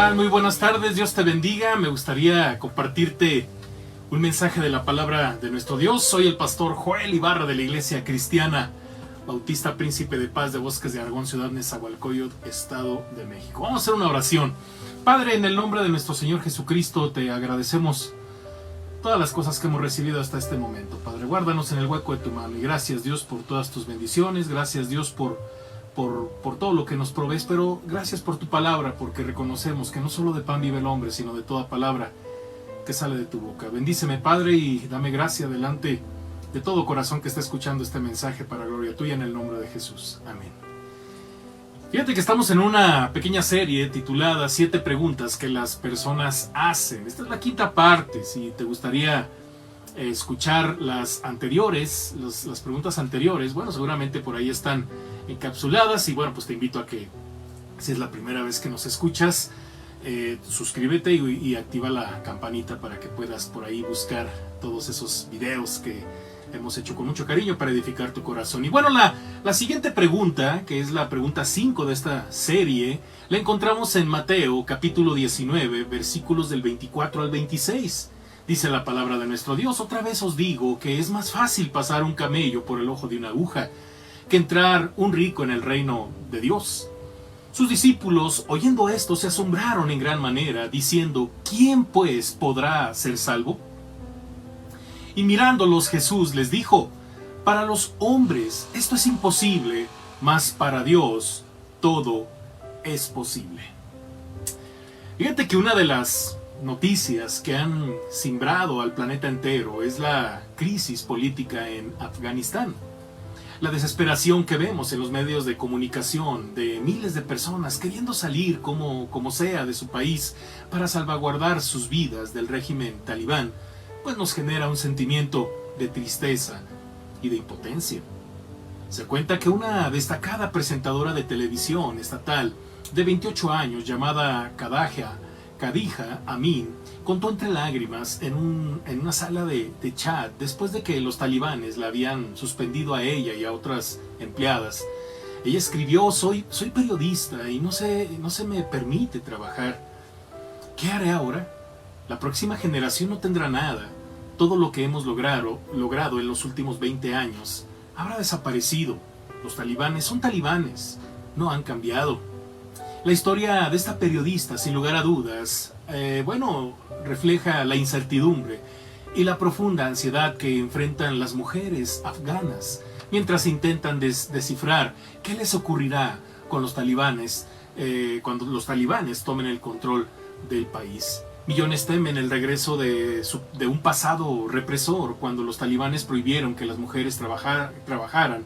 tal? Muy buenas tardes, Dios te bendiga. Me gustaría compartirte un mensaje de la palabra de nuestro Dios. Soy el pastor Joel Ibarra de la Iglesia Cristiana Bautista Príncipe de Paz de Bosques de Aragón, Ciudad Nezahualcóyotl, Estado de México. Vamos a hacer una oración. Padre, en el nombre de nuestro Señor Jesucristo, te agradecemos todas las cosas que hemos recibido hasta este momento. Padre, guárdanos en el hueco de tu mano. Y gracias, Dios, por todas tus bendiciones. Gracias, Dios, por todo lo que nos provees, pero gracias por tu palabra, porque reconocemos que no solo de pan vive el hombre, sino de toda palabra que sale de tu boca. Bendíceme, Padre, y dame gracia delante de todo corazón que está escuchando este mensaje para gloria tuya, en el nombre de Jesús. Amén. Fíjate que estamos en una pequeña serie titulada 7 preguntas que las personas hacen. Esta es la quinta parte. Si te gustaría escuchar las anteriores, las preguntas anteriores, bueno, seguramente por ahí están encapsuladas. Y bueno, pues te invito a que, si es la primera vez que nos escuchas, suscríbete y activa la campanita para que puedas por ahí buscar todos esos videos que hemos hecho con mucho cariño para edificar tu corazón. Y bueno, la siguiente pregunta, que es la pregunta 5 de esta serie, la encontramos en Mateo capítulo 19, versículos del 24 al 26. Dice la palabra de nuestro Dios: otra vez os digo que es más fácil pasar un camello por el ojo de una aguja que entrar un rico en el reino de Dios. Sus discípulos, oyendo esto, se asombraron en gran manera, diciendo: ¿quién pues podrá ser salvo? Y mirándolos, Jesús les dijo: para los hombres esto es imposible, mas para Dios todo es posible. Fíjate que una de las noticias que han cimbrado al planeta entero es la crisis política en Afganistán. La desesperación que vemos en los medios de comunicación de miles de personas queriendo salir como sea de su país para salvaguardar sus vidas del régimen talibán, pues nos genera un sentimiento de tristeza y de impotencia. Se cuenta que una destacada presentadora de televisión estatal de 28 años llamada Khadija Amin contó entre lágrimas en una sala de chat después de que los talibanes la habían suspendido a ella y a otras empleadas. Ella escribió: soy periodista y no se me permite trabajar. ¿Qué haré ahora? La próxima generación no tendrá nada. Todo lo que hemos logrado en los últimos 20 años habrá desaparecido. Los talibanes son talibanes, no han cambiado. La historia de esta periodista, sin lugar a dudas, refleja la incertidumbre y la profunda ansiedad que enfrentan las mujeres afganas mientras intentan descifrar qué les ocurrirá con los talibanes cuando los talibanes tomen el control del país. Millones temen el regreso de un pasado represor, cuando los talibanes prohibieron que las mujeres trabajaran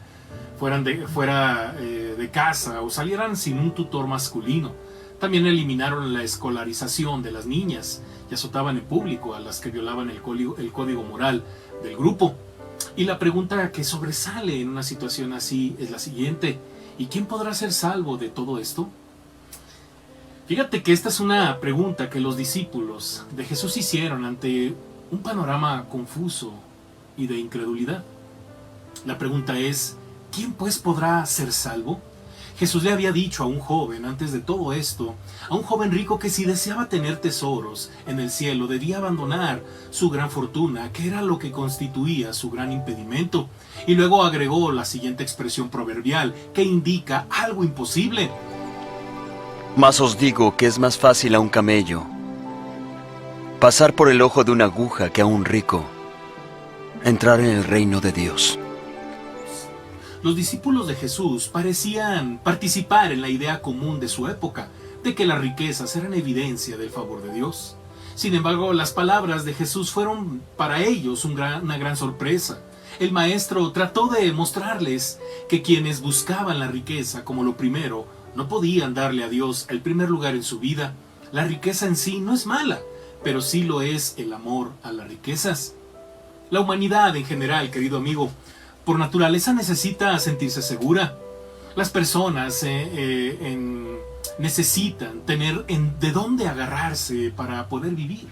fuera de casa o salieran sin un tutor masculino. También eliminaron la escolarización de las niñas y azotaban en público a las que violaban el código moral del grupo. Y la pregunta que sobresale en una situación así es la siguiente: ¿y quién podrá ser salvo de todo esto? Fíjate que esta es una pregunta que los discípulos de Jesús hicieron ante un panorama confuso y de incredulidad. La pregunta es: ¿quién pues podrá ser salvo? Jesús le había dicho a un joven, antes de todo esto, a un joven rico, que si deseaba tener tesoros en el cielo debía abandonar su gran fortuna, que era lo que constituía su gran impedimento. Y luego agregó la siguiente expresión proverbial que indica algo imposible: mas os digo que es más fácil a un camello pasar por el ojo de una aguja que a un rico entrar en el reino de Dios. Los discípulos de Jesús parecían participar en la idea común de su época, de que las riquezas eran evidencia del favor de Dios. Sin embargo, las palabras de Jesús fueron para ellos una gran sorpresa. El maestro trató de mostrarles que quienes buscaban la riqueza como lo primero no podían darle a Dios el primer lugar en su vida. La riqueza en sí no es mala, pero sí lo es el amor a las riquezas. La humanidad en general, querido amigo, por naturaleza necesita sentirse segura. Las personas necesitan tener de dónde agarrarse para poder vivir.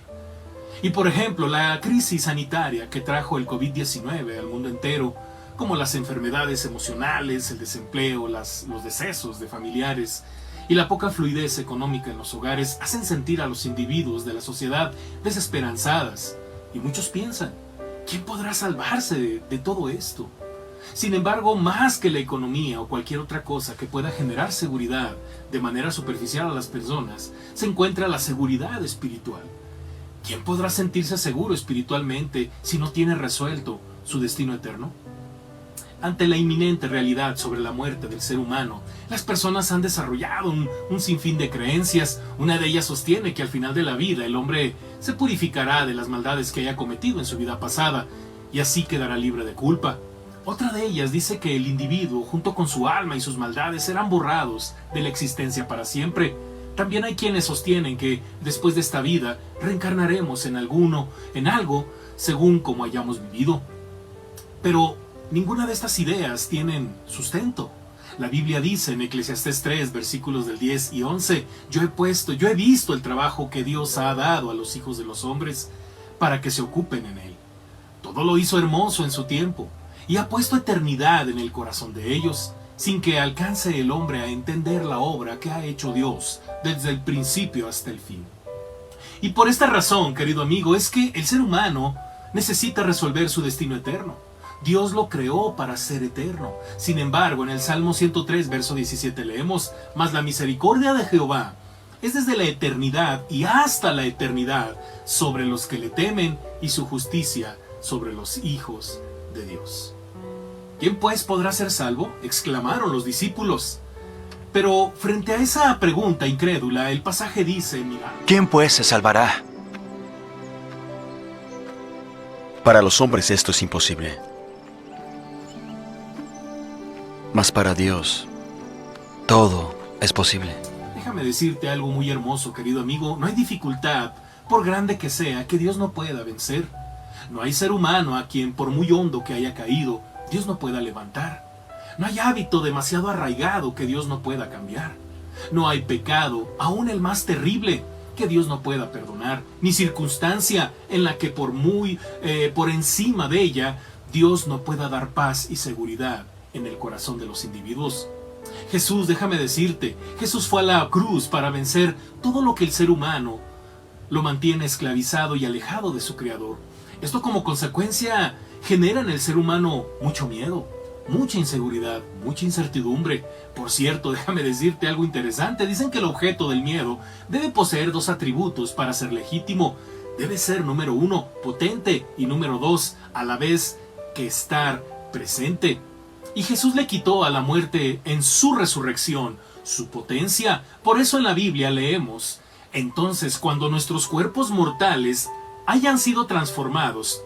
Y por ejemplo, la crisis sanitaria que trajo el COVID-19 al mundo entero, como las enfermedades emocionales, el desempleo, los decesos de familiares y la poca fluidez económica en los hogares hacen sentir a los individuos de la sociedad desesperanzadas, y muchos piensan, ¿quién podrá salvarse de todo esto? Sin embargo, más que la economía o cualquier otra cosa que pueda generar seguridad de manera superficial a las personas, se encuentra la seguridad espiritual. ¿Quién podrá sentirse seguro espiritualmente si no tiene resuelto su destino eterno? Ante la inminente realidad sobre la muerte del ser humano, las personas han desarrollado un sinfín de creencias. Una de ellas sostiene que al final de la vida el hombre se purificará de las maldades que haya cometido en su vida pasada y así quedará libre de culpa. Otra de ellas dice que el individuo, junto con su alma y sus maldades, serán borrados de la existencia para siempre. También hay quienes sostienen que después de esta vida reencarnaremos en algo, según como hayamos vivido. Pero ninguna de estas ideas tienen sustento. La Biblia dice en Eclesiastés 3, versículos del 10 y 11, yo he visto el trabajo que Dios ha dado a los hijos de los hombres para que se ocupen en él. Todo lo hizo hermoso en su tiempo y ha puesto eternidad en el corazón de ellos, sin que alcance el hombre a entender la obra que ha hecho Dios desde el principio hasta el fin. Y por esta razón, querido amigo, es que el ser humano necesita resolver su destino eterno. Dios lo creó para ser eterno. Sin embargo, en el Salmo 103, verso 17 leemos, mas la misericordia de Jehová es desde la eternidad y hasta la eternidad sobre los que le temen y su justicia sobre los hijos de Dios. ¿Quién pues podrá ser salvo?, exclamaron los discípulos. Pero frente a esa pregunta incrédula, el pasaje dice, mira, ¿quién pues se salvará? Para los hombres esto es imposible. Mas para Dios, todo es posible. Déjame decirte algo muy hermoso, querido amigo. No hay dificultad, por grande que sea, que Dios no pueda vencer. No hay ser humano a quien, por muy hondo que haya caído, Dios no pueda levantar. No hay hábito demasiado arraigado que Dios no pueda cambiar. No hay pecado, aún el más terrible, que Dios no pueda perdonar. Ni circunstancia en la que por encima de ella, Dios no pueda dar paz y seguridad en el corazón de los individuos. Jesús, déjame decirte, Jesús fue a la cruz para vencer todo lo que el ser humano lo mantiene esclavizado y alejado de su Creador. Esto como consecuencia genera en el ser humano mucho miedo, mucha inseguridad, mucha incertidumbre. Por cierto, déjame decirte algo interesante. Dicen que el objeto del miedo debe poseer dos atributos para ser legítimo. Debe ser, número 1, potente, y número 2, a la vez que estar presente. Y Jesús le quitó a la muerte en su resurrección su potencia. Por eso en la Biblia leemos, entonces cuando nuestros cuerpos mortales hayan sido transformados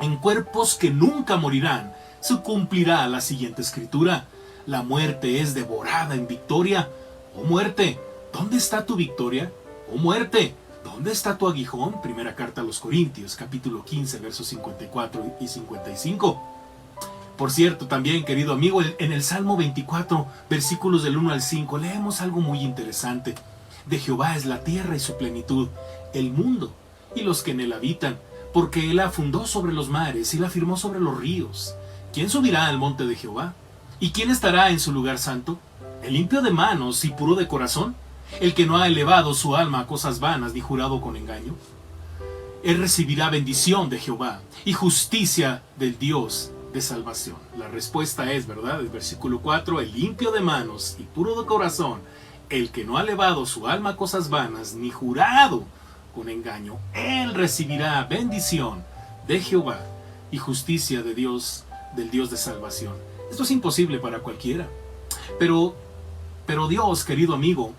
en cuerpos que nunca morirán, se cumplirá la siguiente escritura, la muerte es devorada en victoria. Oh muerte, ¿dónde está tu victoria? Oh muerte, ¿dónde está tu aguijón? Primera carta a los Corintios, capítulo 15, versos 54 y 55. Por cierto, también, querido amigo, en el Salmo 24, versículos del 1 al 5, leemos algo muy interesante. De Jehová es la tierra y su plenitud, el mundo y los que en él habitan, porque él la fundó sobre los mares y la firmó sobre los ríos. ¿Quién subirá al monte de Jehová? ¿Y quién estará en su lugar santo? El limpio de manos y puro de corazón, el que no ha elevado su alma a cosas vanas ni jurado con engaño. Él recibirá bendición de Jehová y justicia del Dios de salvación. La respuesta es, ¿verdad? El versículo 4, el limpio de manos y puro de corazón, el que no ha elevado su alma a cosas vanas ni jurado con engaño, él recibirá bendición de Jehová y justicia de Dios, del Dios de salvación. Esto es imposible para cualquiera. Pero Dios, querido amigo,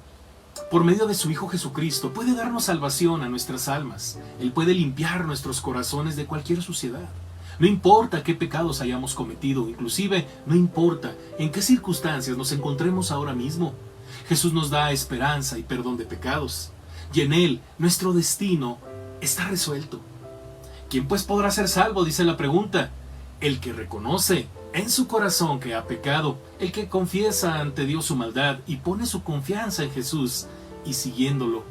por medio de su Hijo Jesucristo, puede darnos salvación a nuestras almas. Él puede limpiar nuestros corazones de cualquier suciedad. No importa qué pecados hayamos cometido, inclusive no importa en qué circunstancias nos encontremos ahora mismo. Jesús nos da esperanza y perdón de pecados, y en Él nuestro destino está resuelto. ¿Quién pues podrá ser salvo?, dice la pregunta. El que reconoce en su corazón que ha pecado, el que confiesa ante Dios su maldad y pone su confianza en Jesús y siguiéndolo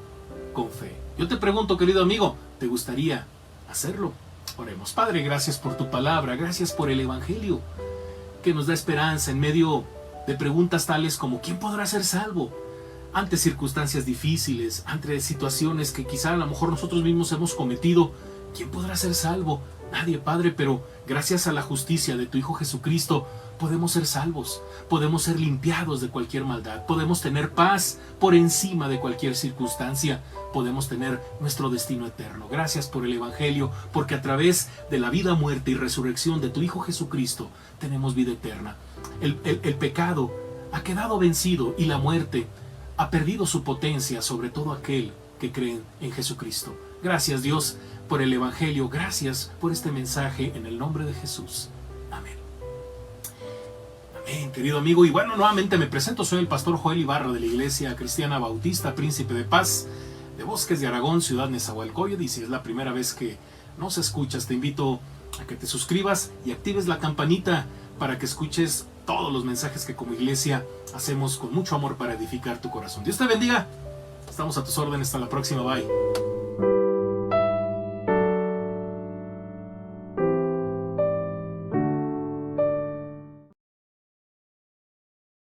con fe. Yo te pregunto, querido amigo, ¿te gustaría hacerlo? Oremos. Padre, gracias por tu palabra, gracias por el Evangelio, que nos da esperanza en medio de preguntas tales como ¿quién podrá ser salvo? ante circunstancias difíciles, ante situaciones que quizá a lo mejor nosotros mismos hemos cometido. ¿Quién podrá ser salvo? Nadie, Padre, pero gracias a la justicia de tu Hijo Jesucristo podemos ser salvos, podemos ser limpiados de cualquier maldad, podemos tener paz por encima de cualquier circunstancia, podemos tener nuestro destino eterno. Gracias por el Evangelio, porque a través de la vida, muerte y resurrección de tu Hijo Jesucristo tenemos vida eterna. El pecado ha quedado vencido y la muerte ha perdido su potencia sobre todo aquel que cree en Jesucristo. Gracias, Dios, por el Evangelio. Gracias por este mensaje en el nombre de Jesús. Amén. Amén, querido amigo. Y bueno, nuevamente me presento. Soy el pastor Joel Ibarra de la Iglesia Cristiana Bautista Príncipe de Paz de Bosques de Aragón, ciudad Nezahualcóyotl. Y si es la primera vez que nos escuchas, te invito a que te suscribas y actives la campanita para que escuches todos los mensajes que como iglesia hacemos con mucho amor para edificar tu corazón. Dios te bendiga. Estamos a tus órdenes. Hasta la próxima. Bye.